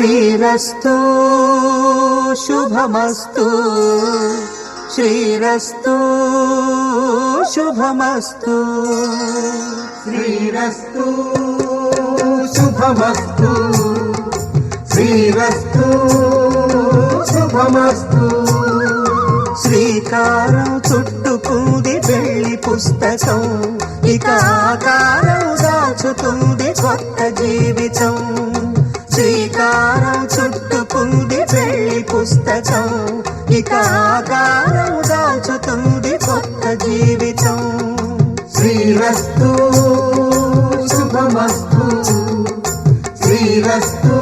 శ్రీరస్తు శుభమస్తు శ్రీరస్తు శుభమస్తు శ్రీరస్తు శుభమస్తు శ్రీరస్తు శుభమస్తు శ్రీకారం చుట్టుకుంది పెళ్లి పుస్తకం ఇక ఆకారం దాచుతుంది కొత్త జీవితం శ్రీకారం చుట్టుకుంది పెళ్లి పుస్తకం ఇక ఆకారం దాచుతుంది కొత్త జీవితం శ్రీరస్తు శుభమస్తు శ్రీరస్తు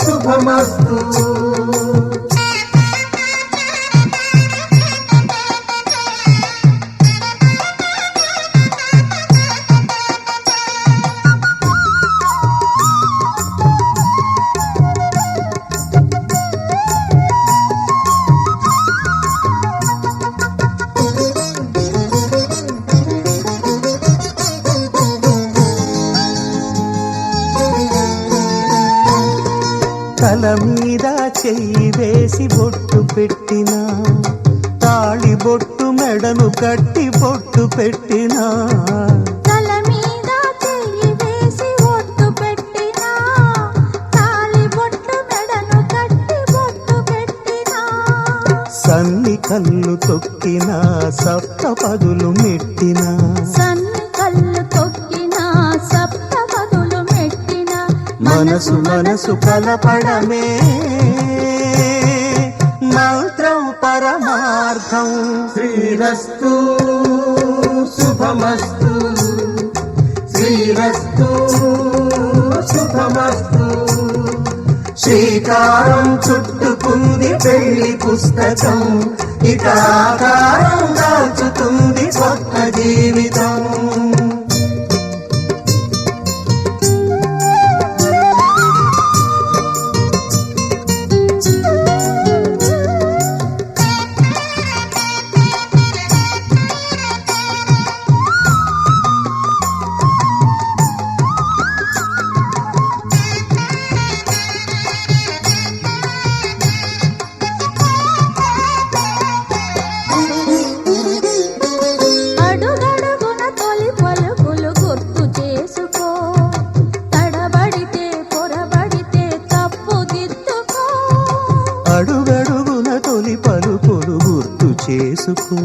శుభమస్తు తల మీద చెయ్యి వేసి బొట్టు పెట్టినా తాళి బొట్టు మెడను కట్టి బొట్టు పెట్టినా తల మీద చెయ్యి వేసి బొట్టు పెట్టినా తాళి బొట్టు మెడను కట్టి బొట్టు పెట్టినా సన్ని కళ్ళు తొక్కినా సప్త పదులు మెట్టినా సన్ని కళ్ళు తొక్కినా సప్త పదులు మెట్టినా మనసు మనసు కలపడమే మంత్రం పరమార్థం శ్రీరస్తు శుభమస్తు శ్రీరస్తు శుభమస్తు శ్రీకారం చుట్టుకుంది పెళ్లి పుస్తకం ఇక ఆకారం దాచుతుంది కొత్త జీవితం అడుగడుగున తొలి పలుకులు గుర్తు చేసుకో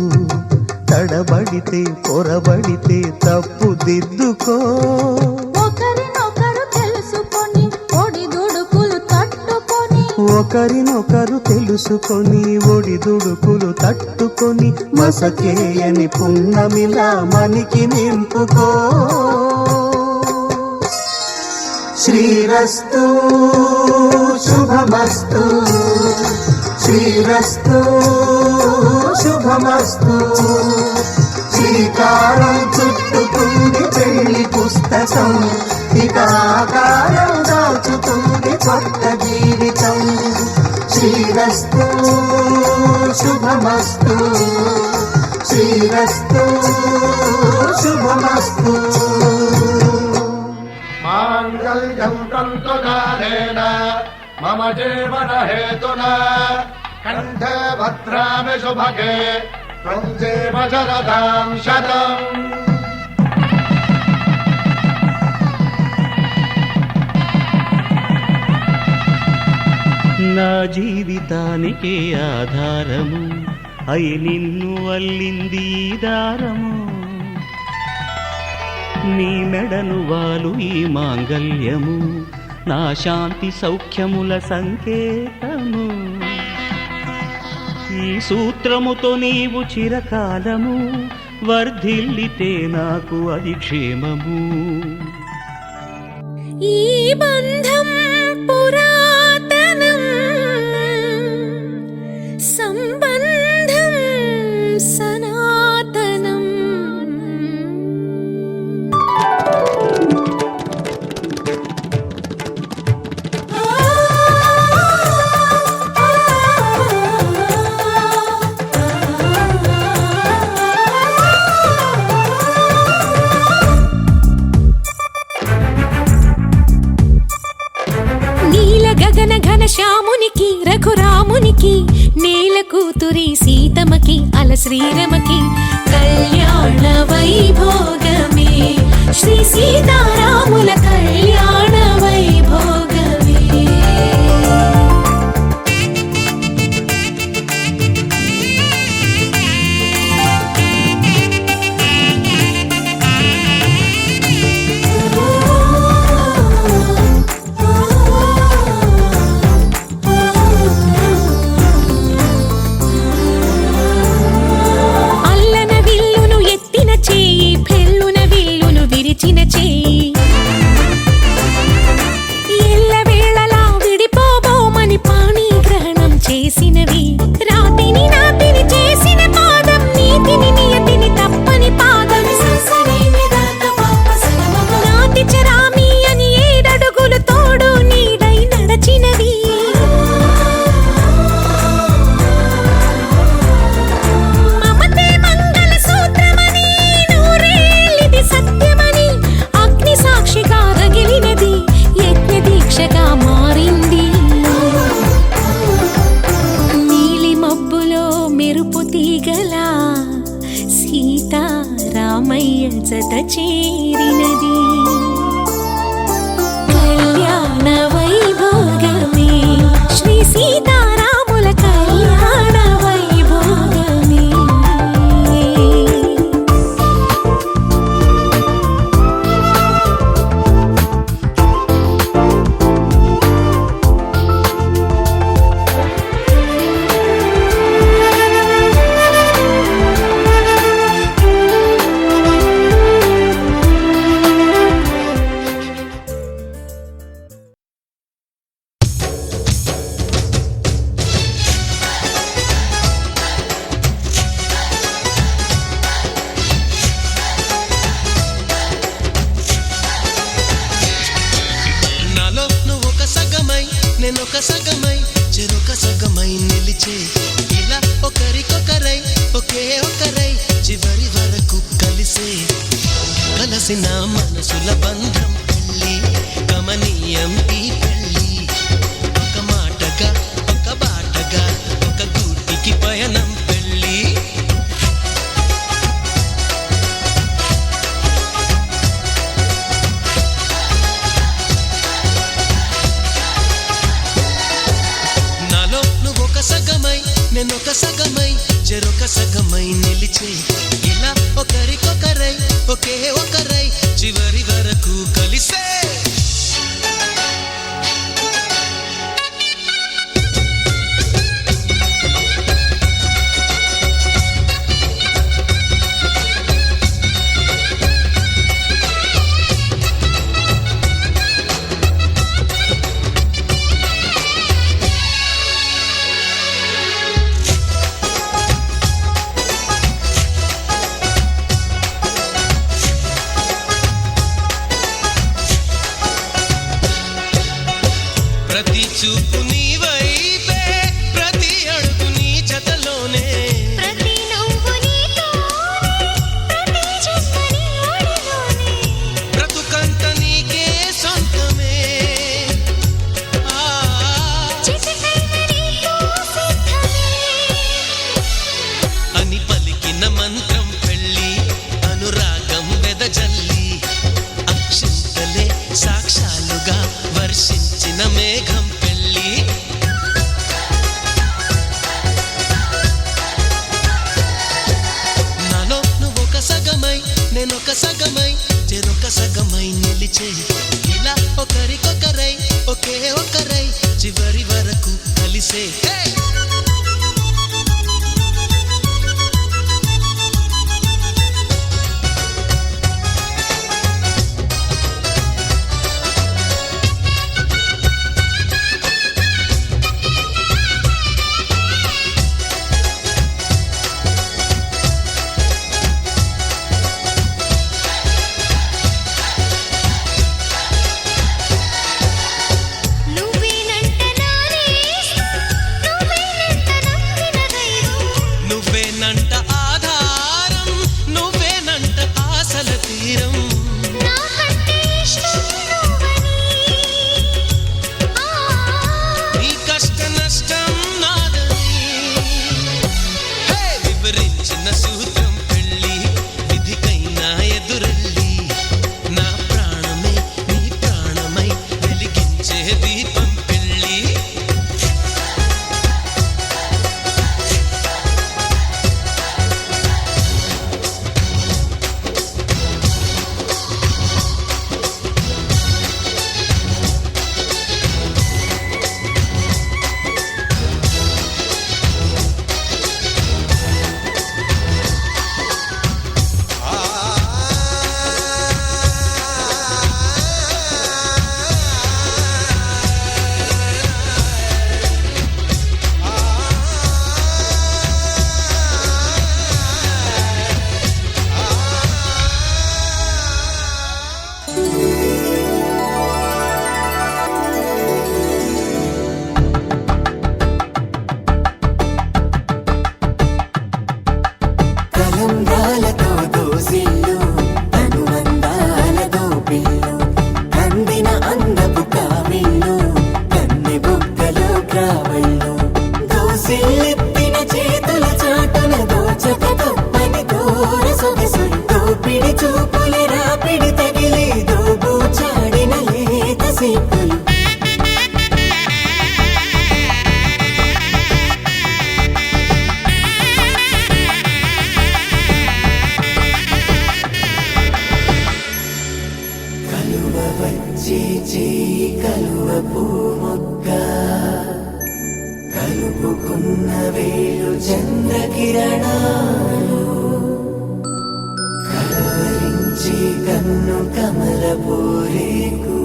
తడబడితే పొరబడితే తప్పు దిద్దుకో ఒకరినొకరు తెలుసుకొని ఒడిదుడుకులు తట్టుకొని ఒకరినొకరు తెలుసుకొని ఒడిదుడుకులు తట్టుకొని మసకేయని పున్నమిలా మనికి నింపుకో శ్రీరస్తు శుభమస్తు శ్రీరస్తు శుభమస్తు శ్రీకారం చుట్టుకుంది పెళ్లి పుస్తకం ఇక ఆకారం దాచుతుంది కొత్త జీవితం శ్రీరస్తు శుభమస్తు శ్రీరస్తు శుభమస్తు మాంగళ్యం తంతుకారేణ మమ జీవన హేతునా కంఠే భద్రామి శుభగే త్వం జీవ శరదాం శతం నా జీవితానికి ఆధారము అయి నిన్ను అల్లింది ఈ దారము నీ మెడను వాలు ఈ మాంగల్యము నా శాంతి సౌఖ్యముల సంకేతము ఈ సూత్రముతో నీవు చిరకాలము వర్ధిల్లితే నాకు అది క్షేమము ఈ బంధం పురాతనం సంబంధం సనాతనం నీల కూతురి సీతమ్మకి అల శ్రీరమకి కళ్యాణ వైభోగమే శ్రీ సీతారాముల కళ్యాణ వైభోగమే. జత చేరినది కళ్యాణ వైభోగమే శ్రీ సీతారాముల కళ్యాణ వైభోగమే. నేనొక సగమై చెరొక సగమై నిలిచే ఇలా ఒకరికొకరై ఒకే ఒకరై చివరి వరకు కలిసే కలసిన మనసుల బంధం పెళ్ళి గమనీయం ఈ పెళ్ళి ఒక మాటగా ఒక బాటగా ఒక గూటికి పయనం పెళ్ళి సగమై నేనొక సగమై చెరొక సగమై నిలిచే ఇలా ఒకరికొకరై ఒకే ఒకరై చివరి వరకు కలిసే ప్రతి చూపు నీ వైపే ప్రతి అడుగు నీ జతలోనే ప్రతి నవ్వు నీతోనే ప్రతి జన్మ నీ ఒడిలోనే బ్రతుకంత నీకే సొంతమే చిటికైన నీతో సిద్ధమే అని పలికిన మంత్రం పెళ్ళి అనురాగం వెదజల్లి అక్షింతలే సాక్షాలుగా వర్షించిన మేఘం పెళ్ళి నాలో నువ్వొక సగమై నేనొక సగమై చెరొక సగమై నిలిచే ఇలా ఒకరికొకరై ఒకే ఒకరై చివరి వరకు కలిసే నువ్వేనంట ఆధారం నువ్వేనంట ఆశల తీరం నీ కష్ట నష్టం నాదని కిరణాలు కలవరించి కన్ను కమలపూరేకు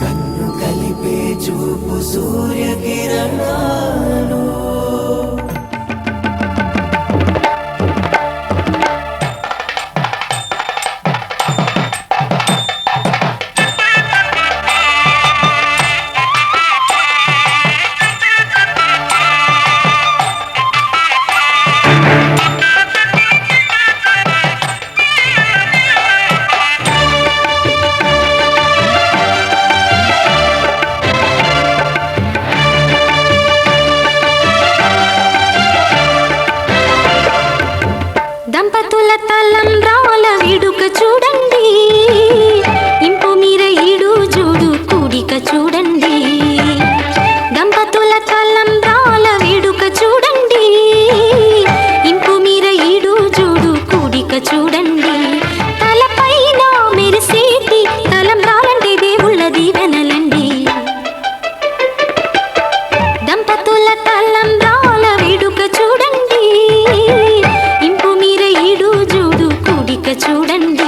కన్ను కలిపే చూపు సూర్యకిరణాలు దంపతుల తలంబ్రాల వేడుక చూడండి, ఇంపు మీర ఈడు జోడు కూడిక చూడండి. దంపతుల తలంబ్రాల వేడుక చూడండి, ఇంపు మీర ఈడు జోడు కూడిక చూడండి. తలపైన మెరిసేటి తలంబ్రాలంటే దేవుళ్ళ దీవెనలండి. దంపతుల తలంబ్రాల వేడుక చూడండి, ఇంపు మీర ఈడు జోడు కూడిక చూడండి.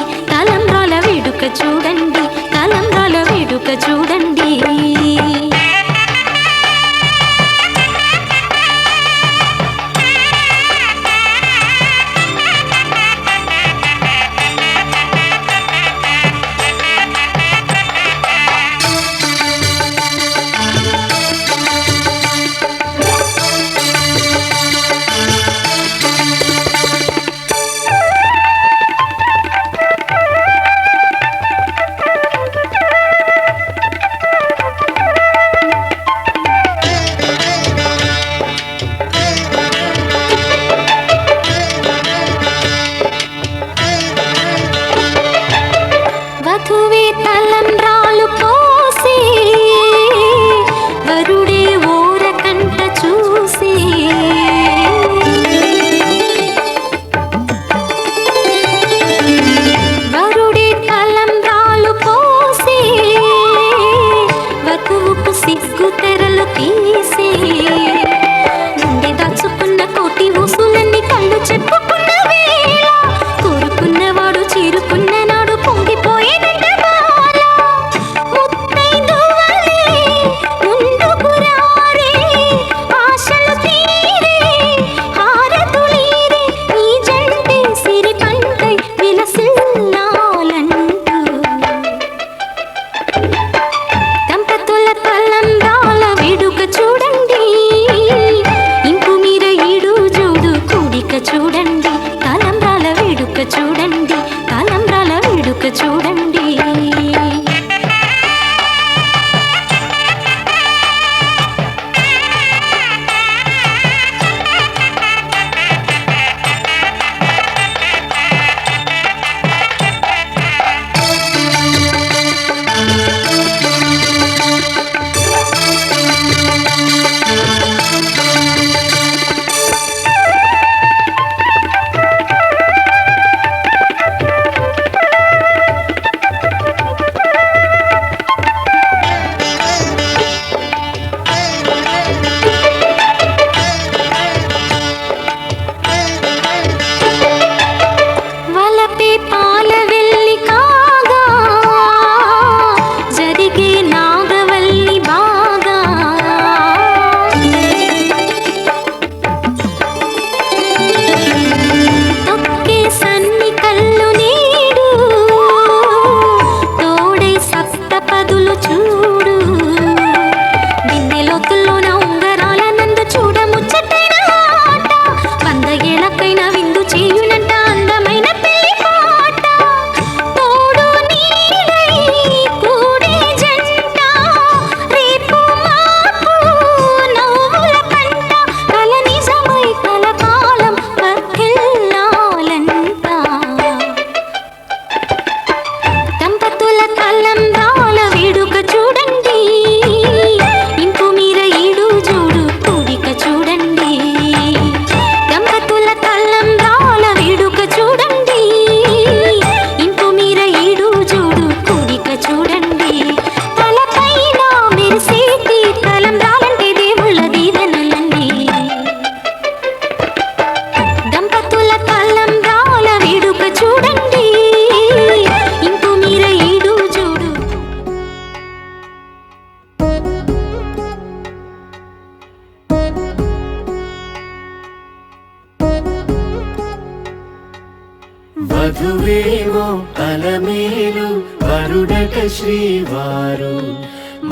వధువేమో అలమేలు వరుడట శ్రీవారు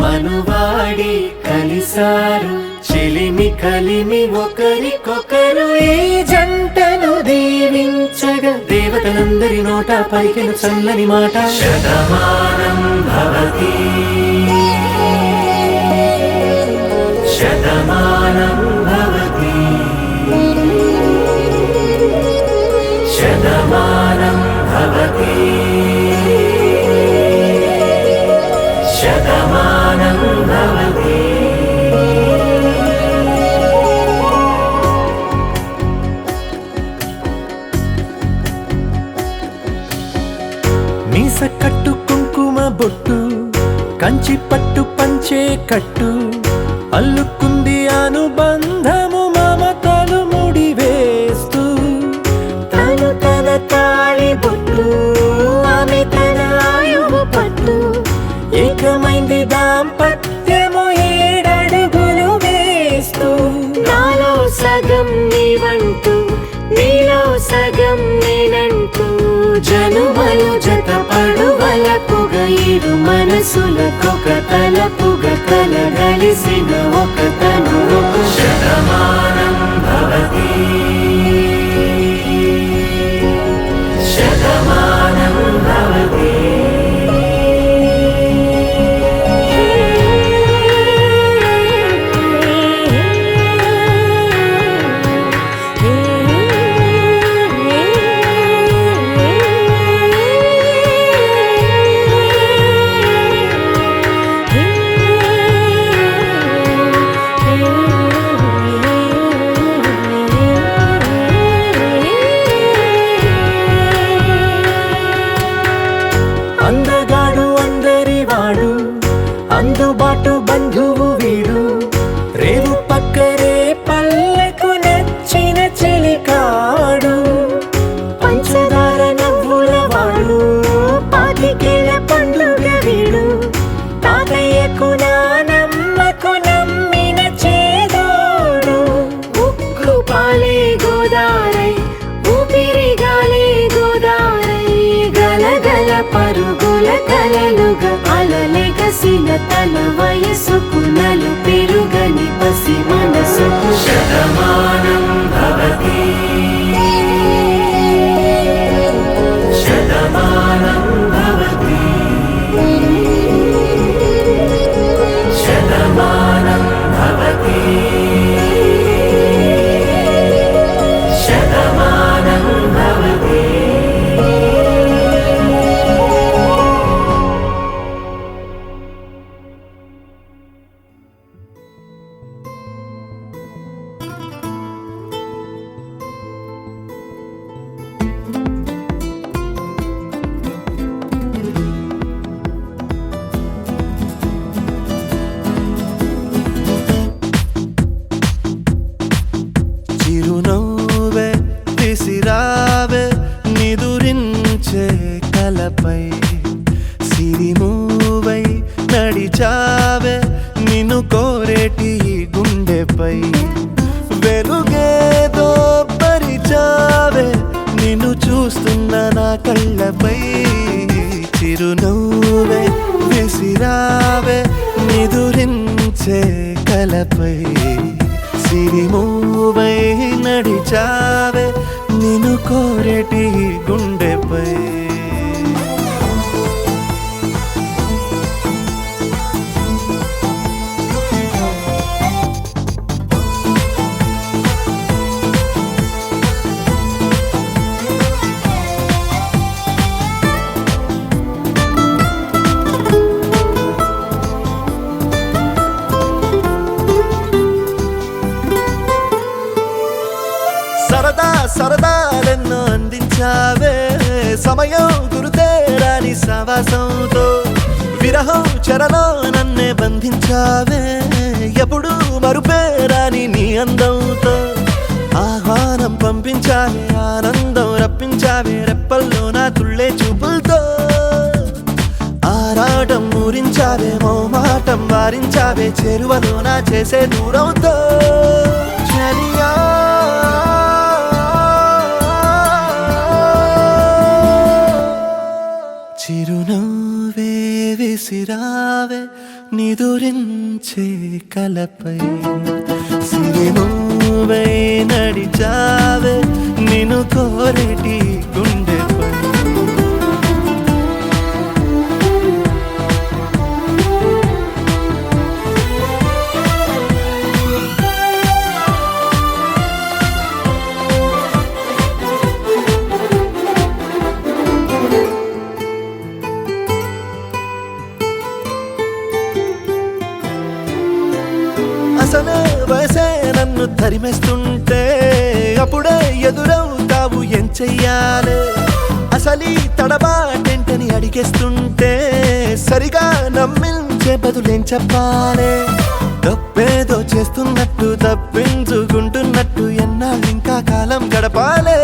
మనువాడి కలిసారు చెలిమి కలిమి ఒకరికొకరు ఈ జంటను దీవించగా దేవతలందరి నోట పలికిన చల్లని మాట శతమానం భవతి శతమానం భవతి శతమానం భవతి శతమానం భవతి మీస కట్టు కుంకుమ బొట్టు కంచి పట్టు పంచే కట్టు అల్లుకుంది అనుబంధము మమతలు ముడివేస్తూ తను తన తాళి బొట్టు ఆమె తన ఆయువు పట్టు ఏకమైంది దాంపత్యము 7 అడుగులు వేస్తూ నాలో సగం నీవంటూ నీలో సగం నేనంటూ జనుమలు జత పడువలపుగ ఇరు మనసులకొక తలపుగ కలగలిసిన ఒక తను శతమానం భవతి శతమానం భవతి అందగాడు అందరివాడు అందుబాటు బంధువు వీడు రేవు పక్కరే పల్లెకు నచ్చిన చెలికాడు పంచదార నవ్వుల వాడు పాతికేల పండుగ వీడు తాతయ్యకు నానమ్మకు నమ్మిన చేదోడు ఉక్కు పాలే గోదారై ఊపిరి గాలే గోదారై గలగల పరుగుల కలలుగా అలలెగసిన తన వయసుకు నలు పెరుగని పసి మనసుకు శతమానం భవతి శతమానం భవతి శతమానం భవతి శతమానం భవతి చిరునవ్వే విసిరావే నిదురించే కలపై సిరిమూవై నడిచావే నిన్ను కోరేటి గుండెపై వెలుగేదో పరిచావే నిన్ను చూస్తున్న నా కళ్ళపై చిరునవ్వే విసిరావే నిదురించే కలపై సిరిమూవై నడిచావే నిన్ను కోరేటి గుండెపై సరదా సరదాలెన్నో అందించావే సమయం గురుతేరాని సవాసంతో విరహం చెరలో నన్నే బంధించావే ఎప్పుడు మరుపేరాని నీ అందంతో ఆహ్వానం పంపించావే ఆనందం రప్పించావే రెప్పల్లో నా తుళ్ళే చూపులతో ఆరాటం ఊరించావే మోమాటం వారించావే చేరువలో నా చేసే దూరంతో చలియా కలపై సిరిమూవై నడిచావే నిన్ను కోరేటి గుండెపై అసలే వయసే నన్ను తరిమేస్తుంటే అప్పుడే ఎదురవుతావు ఏం చెయ్యాలి అసలీ తడబాటెంటని అడిగేస్తుంటే సరిగా నమ్మించే బదులేం చెప్పాలి తప్పేదో చేస్తున్నట్టు తప్పించుకుంటున్నట్టు ఎన్నాళ్ళు ఇంకా కాలం గడపాలే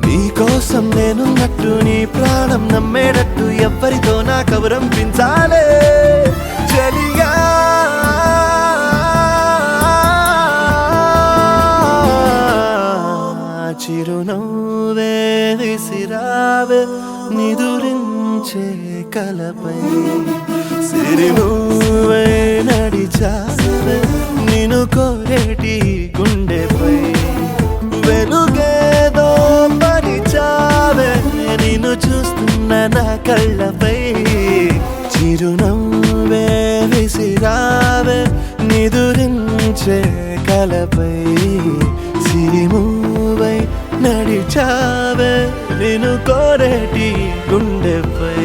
నీకోసం నేనున్నట్టు నీ ప్రాణం నమ్మేటట్టు ఎవ్వరితో నా కవరం పించాలే చలిగా చిరునవ్వే విసిరావే నిదురించే కలపై సిరిమూవై నడిచావే నిన్ను కోరేటి గుండెపై వెలుగేదో పరిచావే నిన్ను చూస్తున్న నా కళ్ళపై చిరునవ్వే విసిరావే నిదురించే కలపై సిరిమూవై నడిచావే నిన్ను కోరేటి గుండెపై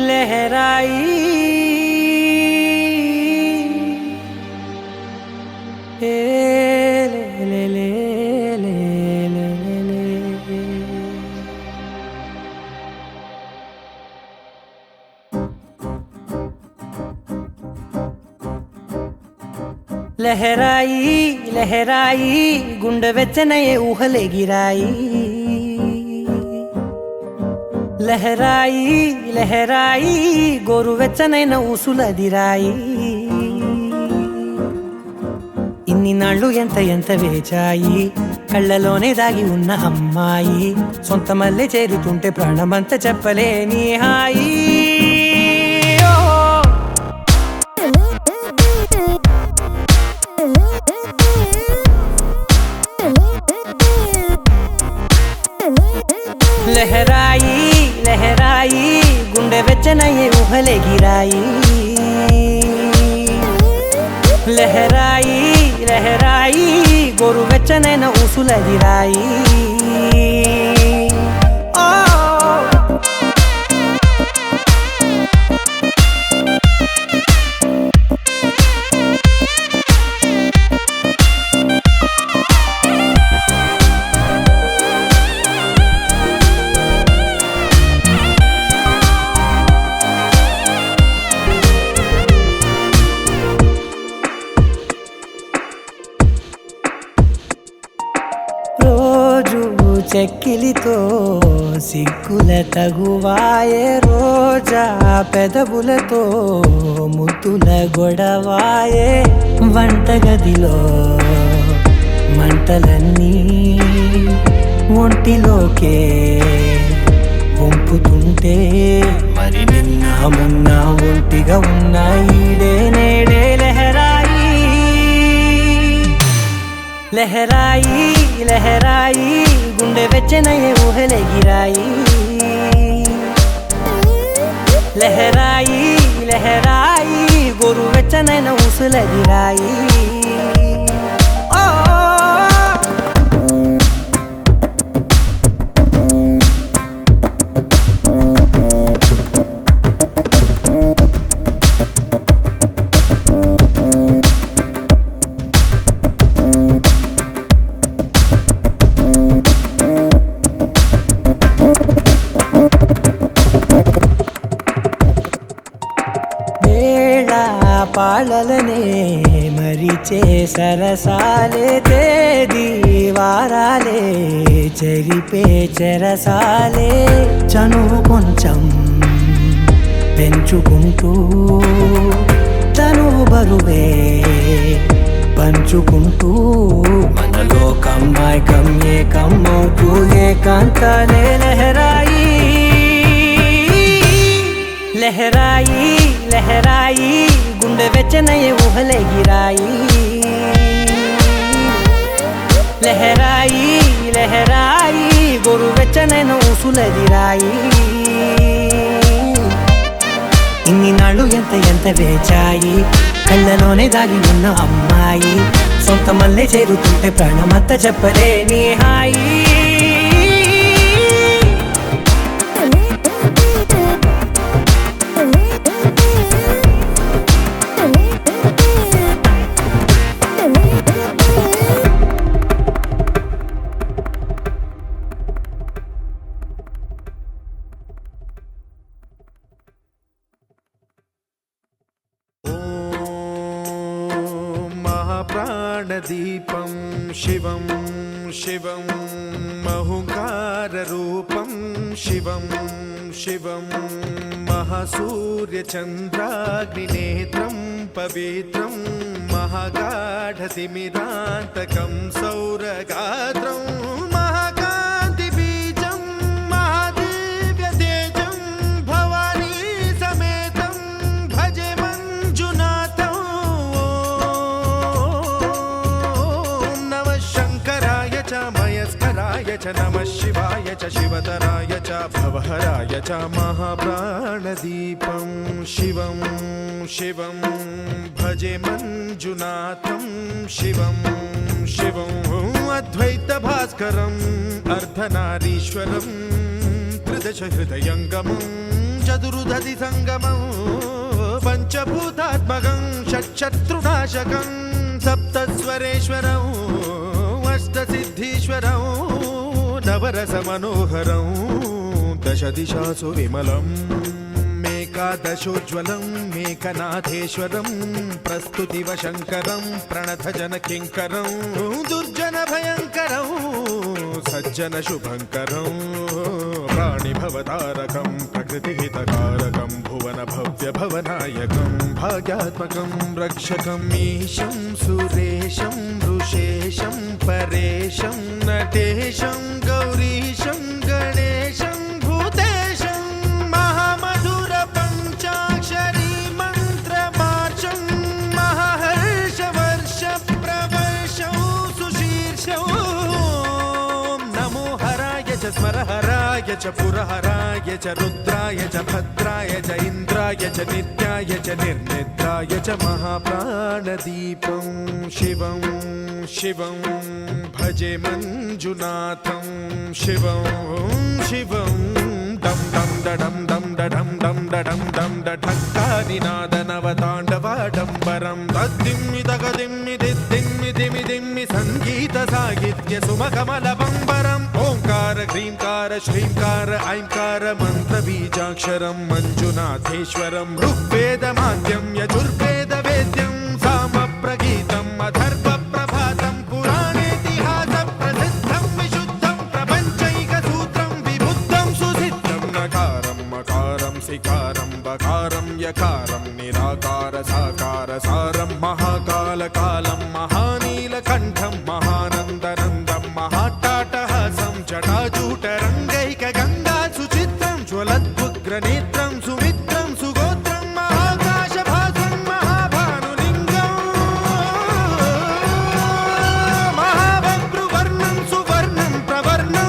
लहराई ए ले ले ले ले ले ले लहराई लहराई गुंड వెచ్చనయే ఊహలే గిరాయి లహరాయి లహరాయి గోరు వెచ్చనైన ఊసులదిరాయి ఇన్ని నాళ్ళు ఎంత ఎంత వేచాయి కళ్ళలోనే దాగి ఉన్న అమ్మాయి సొంత మల్లె చేరుతుంటే ప్రాణమంతా చెప్పలేని హాయి లహరాయి లహరాయి గుండె వెచ్చనయ్యే ఊహలే గిరాయి లహరాయి లహరాయి గోరు వెచ్చనైన ఊసులదిరాయి చెక్కిలితో సిగ్గుల తగువాయే రోజా పెదవులతో ముద్దుల గొడవాయే వంటగదిలో మంటలన్నీ ఒంటిలోకే వంపుతుంటే మరి నిన్న మొన్న ఒంటిగా ఉన్నాయి నేడే లహరాయి లహరాయి లహరాయి గుండె వెచ్చనయ్యే ఊహలే గిరాయి లహరాయి లహరాయి గోరు వెచ్చనైన ఊసులదిరాయి పాలలనే మరి పిలిచే సరసాలే తేదీ వారాలే చెరిపే చెరసాలే చనువు కొంచెం పెంచుకుంటూ తను బరువే పంచుకుంటూ మనలో కమ్మాయికం ఏకమవుతూ ఏకాంతాలే లహరాయి లహరాయి లహరాయి గుండె వెచ్చనయ్యే ఊహలే గిరాయి లహరాయి లహరాయి గొరు వెచ్చనైన ఊసులదిరాయి ఇన్ని నాళ్ళు ఎంత ఎంత వేచాయి కళ్ళలోనే దాగి ఉన్న అమ్మాయి సొంత మల్లె చేరుతుంటే ప్రాణమంతా చెప్పలేని హాయి ప్రాణదీపం శివం శివం మహుంకారరూపం శివం శివం మహాసూర్యచంద్రాగ్నినేత్రం పవిత్రం మహాగాఢతిమిరాంతకం సౌరగాత్రం మహాకాంతిబీజం మహాదివ్యతేజం భవానీ సమేతం భజే మంజునాథం మయస్కరాయ చ నమః శివాయ చ శివతరాయ చ భవహరాయ చ మహాప్రాణదీపం శివం శివం భజే మంజునాథం శివం శివం అద్వైత భాస్కరం అర్ధనారీశ్వరం త్రిదశ హృదయంగమం చతురుదధి సంగమం పంచభూతాత్మకం షట్శత్రునాశకం సప్తస్వరేశ్వరం అష్టసిద్ధీశ్వరం నవరస మనోహరం దశ దిశాసు విమలం మేకాదశోజ్వలం మేకనాథేశ్వరం ప్రస్తుతివ శంకరం ప్రణత జన కింకరం దుర్జన భయంకరం సజ్జన శుభంకరం ప్రాణిభవతారకం ప్రకృతిహితకారకం భువన భవ్య భవనాయకం భాగ్యాత్మకం రక్షకం ఈశం సురేశం ఋషేశం పరేశం నటేశం గౌరీశం గణేశం భూతేశం మహామధుర పంచాక్షరీ మంత్రమార్షం మహాహర్షవర్ష ప్రవర్షం సుశీర్షం నమో హరాయ చ స్మరహరాయ చ పురహరాయ చ రుద్రాయ చ భద్రాయ చ ఇంద్రాయ చ నిత్యాయ చ నిర్నిద్రాయ చ మహాప్రాణదీపం శివం శివం భజే మంజునాథం శివం శివం డం డం డడం డం డడం డం డడం డం ఢక్కానినాదనవతాండవాడంబరం తద్దిమ్మి తగదిమ్మి దిద్దిమ్మి దిమి దిమ్మి సంగీత సాహిత్య సుమకమల బంబరం ఓంకార హ్రీంకార శ్రీంకార ఐంకార మంత్ర బీజాక్షరం మంజునాథేశ్వరం ఋగ్వేద మాద్యం యజుర్వేద వేద్యం సామ ప్రగీతం అథర్వ ప్రభాతం పురాణేతిహాస ప్రసిద్ధం విశుద్ధం ప్రపంచైక సూత్రం విబుద్ధం సుసిద్ధం నకారం మకారం సికారం బకారం యకారం నిరాకార సాకార సారం మహాకాల కాలం మహానీలకంఠం మహానందనందం మహాటాటహాసం జటాజూటరంగైక గంగా సుచిత్రం జ్వలద్వుగ్రనేత్రం సుమిత్రం సుగోత్రం మహాకాశభాసం మహాభానులింగం మహాభద్రువర్ణం సువర్ణం ప్రవర్ణం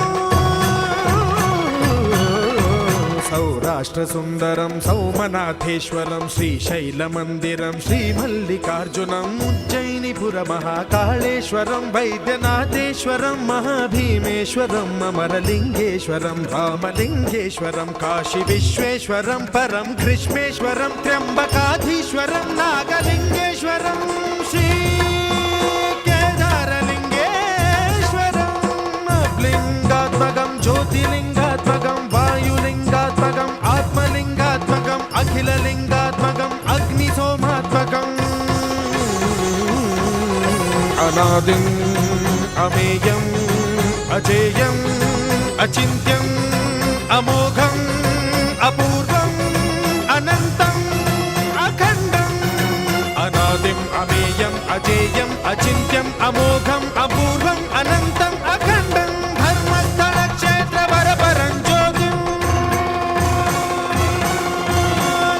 సౌరాష్ట్ర సుందరం సౌమనాథేశ్వరం శ్రీశైలమందిరం శ్రీమల్లికార్జునం ఉజ్జయినిపుర మహాకాళేశ్వరం వైద్యనాథేశ్వరం మహాభీమేశ్వరం అమరలింగేశ్వరం రామలింగేశ్వరం కాశీ విశ్వేశ్వరం పరం కృష్ణేశ్వరం త్ర్యంబకాధీశ్వరం నాగలింగేశ్వరం శ్రీ కేదారలింగేశ్వరం లింగాత్మకం జ్యోతిలింగాత్మకం వాయులింగాత్మకం ఆత్మలింగాత్మకం అఖిలలింగాత్మకం అగ్నిసోమాత్మకం అనాదిం అమేయం అజేయం అచింత్యం అమోఘం అపూర్వం అనంతం అఖండం అనాదిం అమేయం అజేయం అచింత్యం అమోఘం అపూర్వం అనంతం అఖండం ధర్మస్థల క్షేత్ర వరపరం జ్యోతిం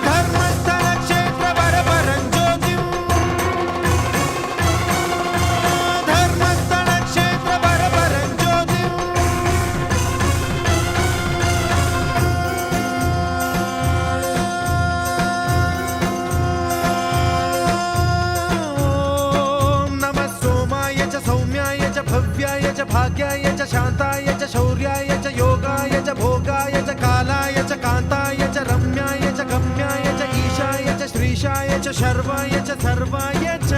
ధర్మస్థల క్షేత్ర వరపరం జ్యోతిం ధర్మస్థల క్షేత్ర వరపరం జ్యోతిం सौम्याय च भव्याय च भाग्याय च शान्ताय च शौर्याय च योगाय च भोगाय च कालाय च कान्ताय च रम्याय च गम्याय च ईशाय च श्रीशाय च शर्वाय च सर्वाय च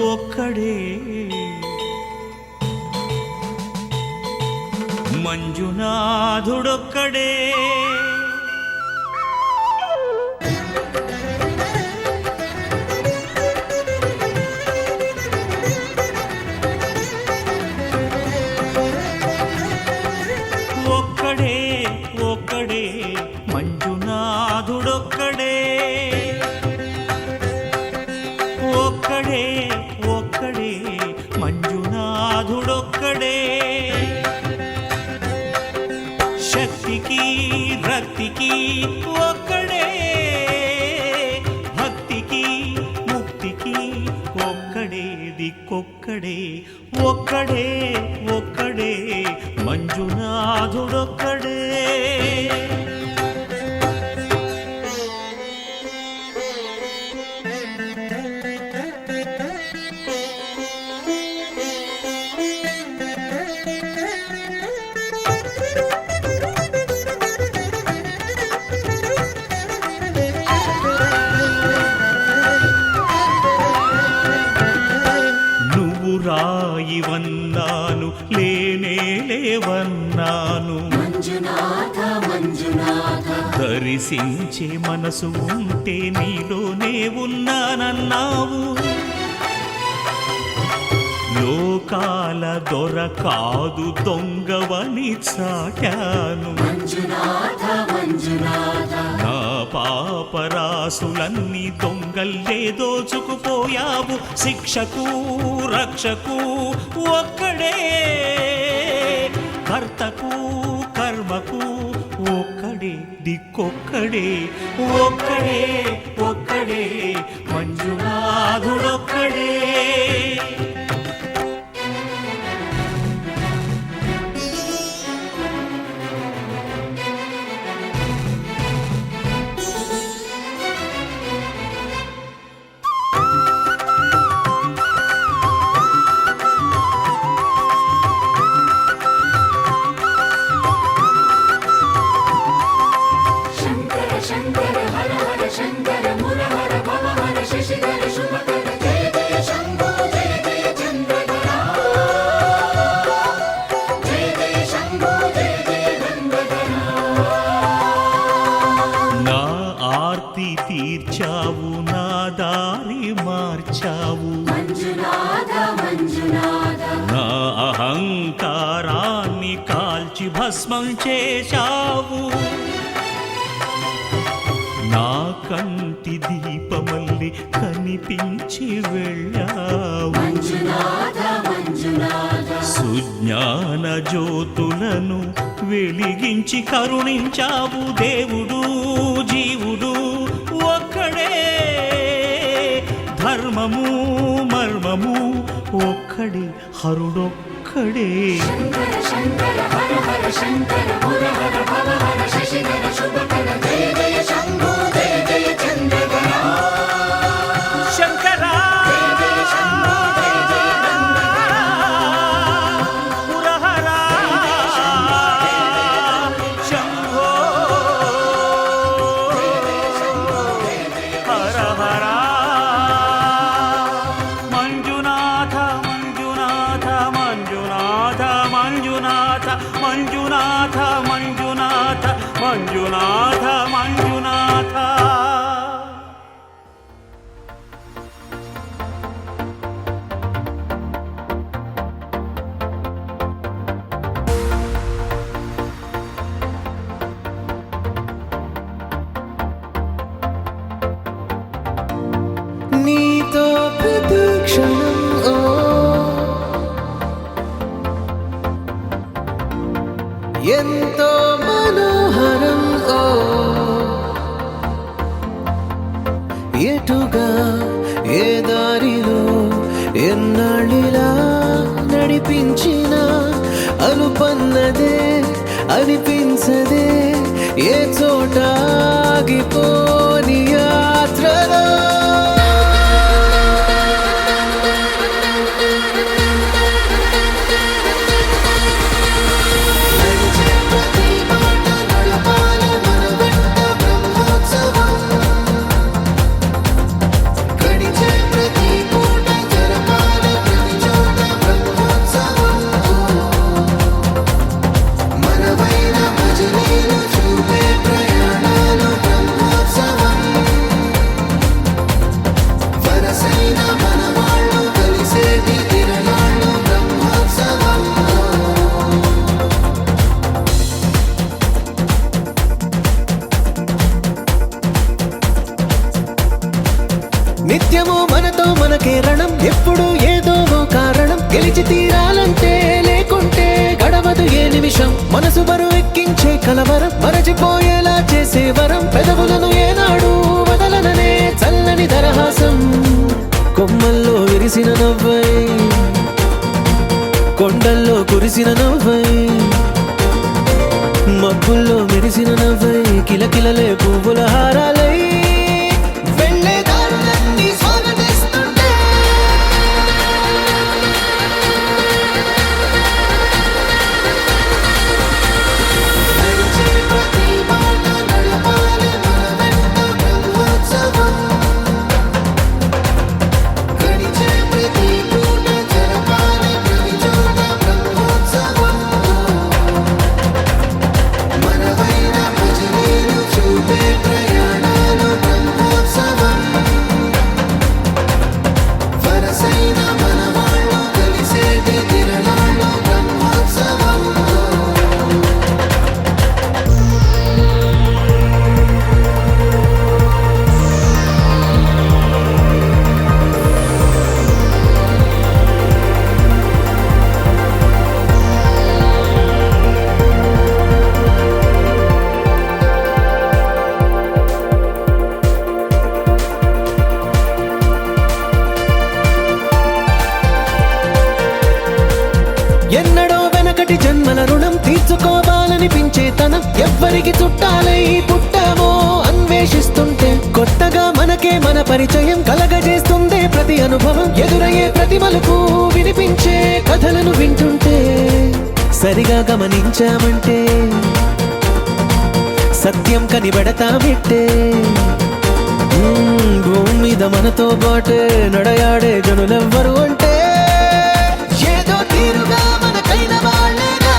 ఒక్కడే మంజునాథుడొక్కడే ఒక్కడే ఒక్కడే మంజునాథుడొక్కడే ఒక్కడే ఒక్కడే మంజునాథుడొక్కడే శక్తికి రక్తికి ఒక్కడే భక్తికి ముక్తికి ఒక్కడే దిక్కొక్కడే ఒక్కడే ఒక్కడే మంజునాథుడొక్కడే రాయివన్నాను లేనే లేవన్నాను దర్శించే మనసు ఉంటే నీలోనే ఉన్నానన్నావు లోకాల దొర కాదు దొంగవని చాటాను నా పాపరాసులన్నీ దొంగల్లే దోచుకుపోయావు శిక్షకు రక్షకు ఒక్కడే కర్తకు కర్మకు ఒక్కడే దిక్కొక్కడే ఒక్కడే ఒక్కడే మంజునాథుడొక్కడే తీర్చావు నా దారి మార్చావు నా అహంకారాన్ని కాల్చి భస్మం చేశావు నా కంటి దీపమల్లి కనిపించి వెళ్ళావు సుజ్ఞాన జ్యోతులను వెలిగించి కరుణించావు దేవుడు జీవుడు ఒక్కడే ధర్మము మర్మము ఒక్కడే హరుడొక్కడే శంకరా పురహరా శంభో హర హర మంజునాథ మంజునాథ మంజునాథ మంజునాథ నీతో ప్రతి క్షణం ఎంతో మనోహరం ఎటుగా ఏ దారిలో ఎన్నాళ్ళిలా నడిపించిన అలుపన్నదే అనిపించదే ఏ చోట ఆగిపోని యాత్రలో నిత్యము మనతో మనకే రణం ఎప్పుడు ఏదో ఓ కారణం గెలిచి తీరాలంటే లేకుంటే గడవదు ఏ నిమిషం మనసు బరు ఎక్కించే కలవరం మరచిపోయేలా చేసే వరం పెదవులను ఏనాడు వదలననే చల్లని దరహాసం కొమ్మల్లో విరిసిన నవ్వై కొండల్లో కురిసిన నవ్వై మబ్బుల్లో మెరిసిన నవ్వై కిలకిలలే పువ్వుల హారాలై ఎన్నడో వెనకటి జన్మల రుణం తీర్చుకోవాలనిపించే తనం ఎవ్వరికి చుట్టాలై పుట్టామో అన్వేషిస్తుంటే కొత్తగా మనకే మన పరిచయం కలగజేస్తుందే ప్రతి అనుభవం ఎదురయ్యే ప్రతి మలుపు వినిపించే కథలను వింటుంటే సరిగా గమనించామంటే సత్యం కనిపెడతామిట్టే భూమి మీద మనతో పాటే నడయాడే జనులెవ్వరు అంటే ఏదో తీరుగా మనకైన వాళ్ళేనా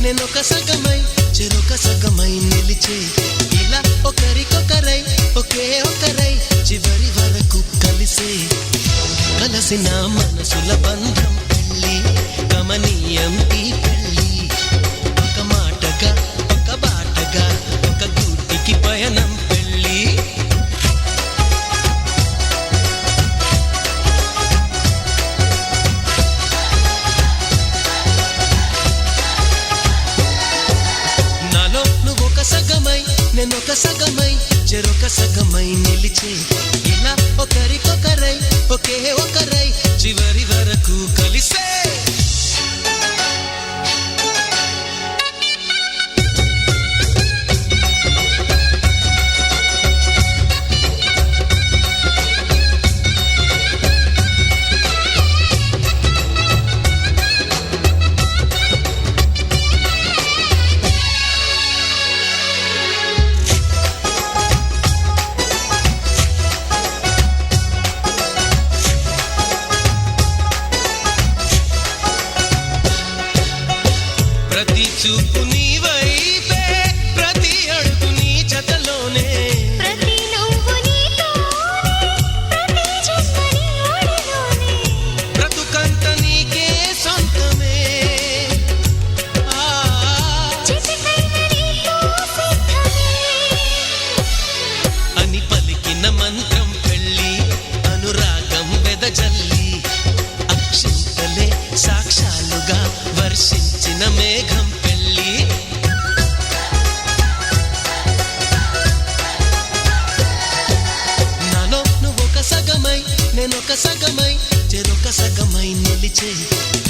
నేనొక సగమై చెరొక సగమై నిలిచే ఇలా ఒకరికొకరై ఒకే ఒకరై చివరి వరకు కలిసే కలసిన మనసుల బంధం పెళ్ళి గమనీయం ఈ పెళ్ళి ఒక మాటగా ఒక బాటగా ఒక గూటికి పయనం పెళ్ళి సగమై నిలిచే ఇలా ఒకరికొకరై ఒకే ఒకరై చివరి వరకు కలిసే ప్రతి చూపు నీ వైపే ప్రతి అడుగు నీ జతలోనే ప్రతి నవ్వు నీతోనే ప్రతి జన్మ నీ ఒడిలోనే బ్రతుకంత నీకే సొంతమే చితికైన నీతో సిద్ధమే అని పలికిన మంత్రం పెళ్ళి అనురాగం వెదజల్లి అక్షింతలే సాక్షాలుగా వర్షించిన మేఘం పెళ్ళి నాలో నువ్వొక సగమై నేనొక సగమై చెరొక సగమై నిలిచే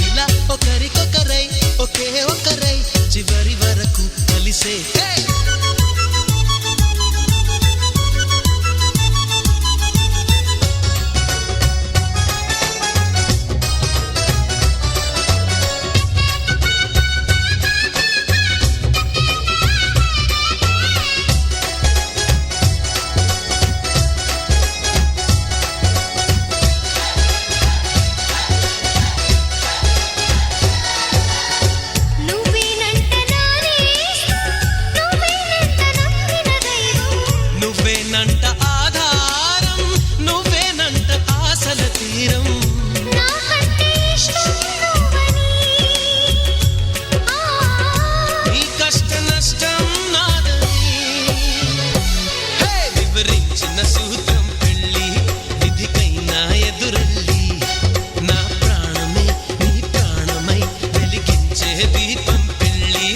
ఇలా ఒకరికొకరై ఒకే ఒకరై చివరి వరకు కలిసే నువ్వేనంట నానేస్తా నువ్వేనంట నమ్మిన దైవం నువ్వేనంట ఆధారం నువ్వేనంట ఆశల తీరం నాకంటే ఇష్టం నువ్వని నీ కష్ట నష్టం నాదని వివరించిన సూత్రం పెళ్ళి విధికైనా ఎదురెళ్ళి నా ప్రాణమే నీ ప్రాణమై వెలిగించే దీపం పెళ్ళి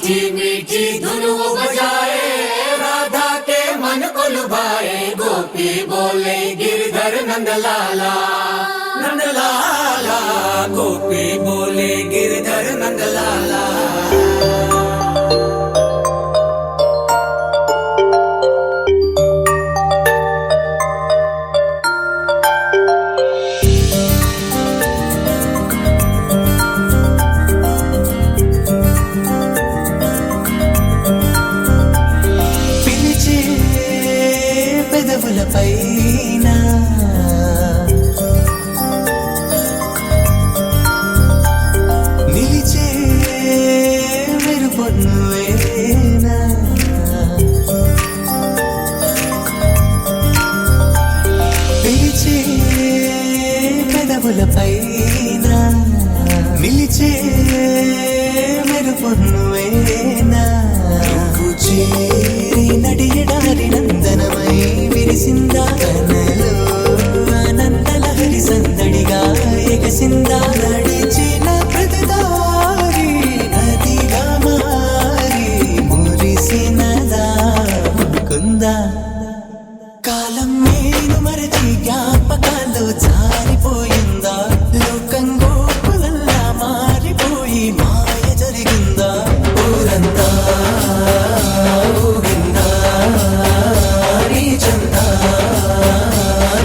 मीठी मीठी धुन वो बजाए राधा के मन को लुभाए गोपी बोले गिरधर नंदलाला नंदलाला गोपी बोले गिरधर नंदलाला పిలిచే పెదవులపైన నిలిచే మెరుపొన్నువేనా పిలిచే పెదవులపైన నిలిచే మెరుపొన్నువేనా నువ్వు చేరి నడియడారి నందనమై విరిసిందా కనలో ఆనందలహరి సందడిగా ఎగసిందా నడిచిన ప్రతిదారి నదిగా మారి మురిసినదా ముకుందా కాలం నేను మరచి జ్ఞాపకాల్లో జారిపోయిందా లోకం గోపులల్లా మారిపోయి మాయ జరిగిందా ఊరంతా ఊగిందా నీ చందా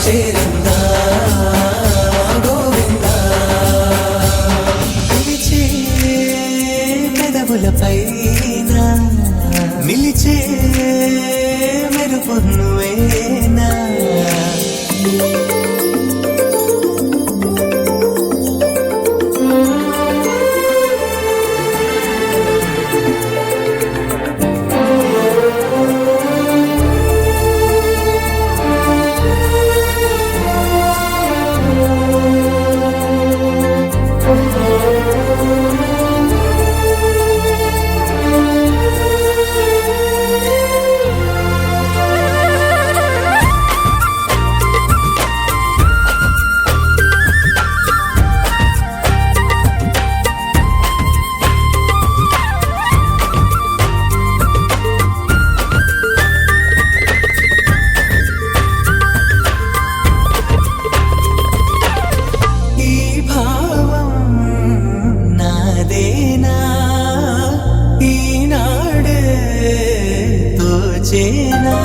చేరిందా గోవిందా పిలిచే పెదవులపైన నిలిచే మెరుపొన్నువేనా ఈ భావం నాదేనా ఈనాడే తోచేనా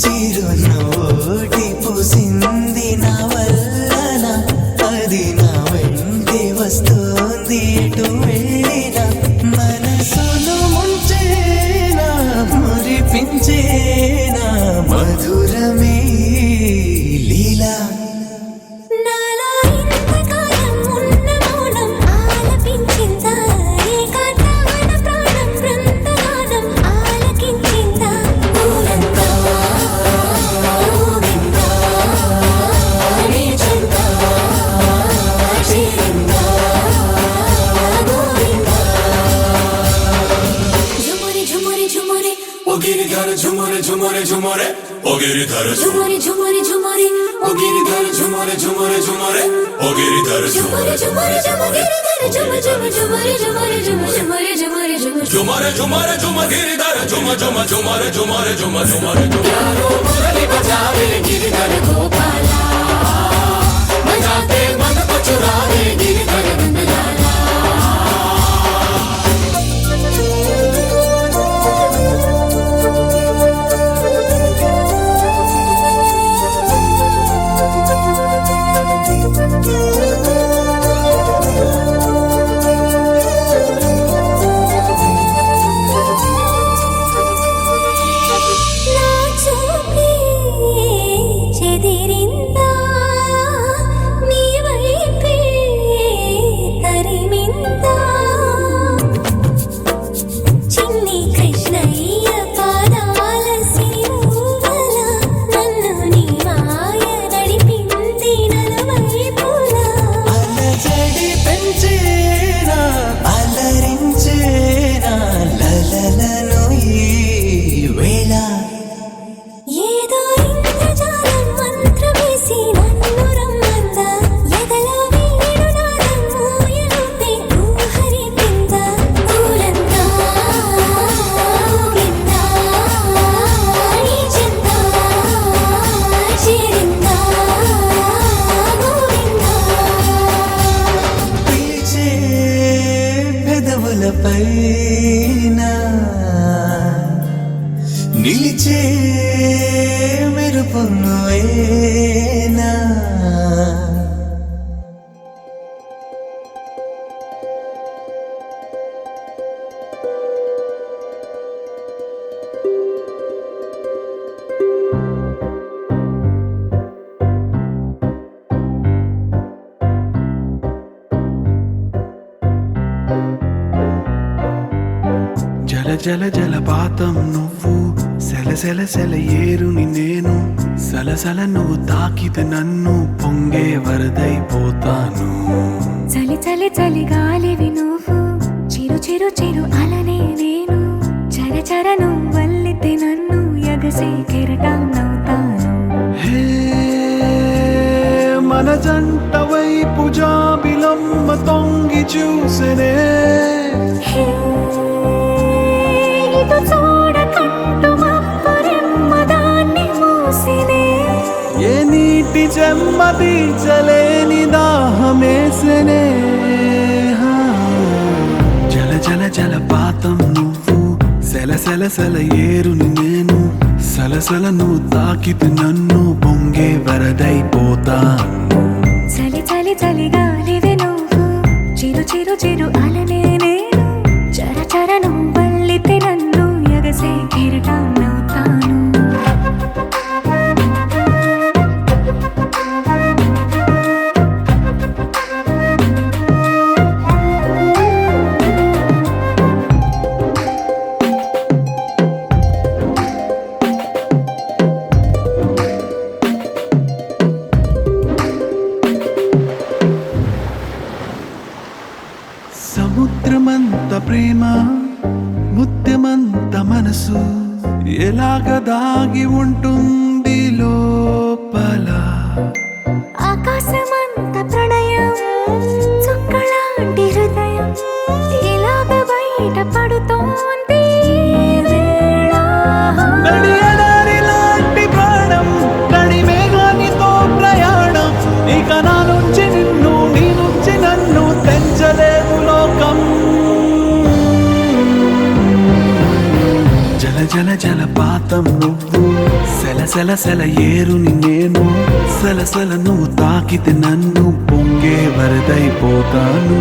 చిరునోటి పూసింది నా వల్లన అది నా వెంటి వస్తుంది ఎటు వెళ్ళినా మనసును ముంచేనా మురిపించేనా మధురమే లీలా నాలో ఇంతకాలం ఉన్న మౌనం ఆలపించిందా ఏకాంతమైన ప్రాణం బృందగానం ఆలకించిందా ఊరంతా ఊగిందా నీ చెంతా చేరిందా గోవిందా ఝుమురి ఝుమురి ఝుమురి ओ गिरधर झुमरे झुमरे झुमरे ओ गिरधर ఝుమురి ఝుమురి ఝుమురి ओ गिरधर झुमरे झुमरे झुमरे ओ गिरधर ఝుమురి ఝుమురి ఝుమురి ఝుమ ఝుమ ఝుమురి ఝుమురి ఝుమ ఝుమురి ఝుమురి ఝుమ झुमरे झुमरे झुम गिरधर झुम झुम झुमरे झुमरे झुम झुमरे यारो मुरली बजावे गिरधर गोपाला बजाते मन को चुरावे गिरधर नंदलाला నా చూపే చెదిరిందా నీ జల జలపాతం నువ్వు సెల సెల సెల ఏరుని నేను సలసల నువ్వు తాకితే నన్ను పొంగే వరదైపోతాను చలి చలి చలి గాలివి నువ్వు చిరు చిరు చిరు అలనే నేను చర చర నువ్వల్లితే నన్ను ఎగసే కెరటం నవ్వుతాను హే మన జంట వైపు జాబిలమ్మ తొంగి చూసెనే హే, ఇటు చూడకంటూ మబ్బురెమ్మ దాన్ని మూసినే ఏ నీటి చెమ్మ తీర్చలేని దాహమేసెనే జల జల జలపాతం నువ్వు సెల సెల సెల ఏరుని నేను సలసల నువ్వు తాకితే నన్ను పొంగే వరదైపోతాను చలి చలి చలి గాలివి నువ్వు చిరు చిరు చిరు అలనే నేను చర చర నువ్వల్లితే నన్ను ఎగసే కెరటం నవ్వుతాను సముద్రమంత ప్రేమ ముత్యమంత మనసు ఎలాగ దాగి ఉంటుంది లోపల ఆకాశమంత ప్రణయం చుక్కలాంటి హృదయం ఇలాగ బయట పడుతోంది ఈ వేళ. నడి ఎడారి లాంటి ప్రాణం నడి మేఘానితో ప్రయాణం ఇక నా నుంచి నిన్ను నీ నుంచి నన్ను తెంచలేదు లోకం జల జల జలపాతం నువ్వు సెల సెల సెల ఏరుని నేను సలసల నువ్వు తాకితే నన్ను పొంగే వరదైపోతాను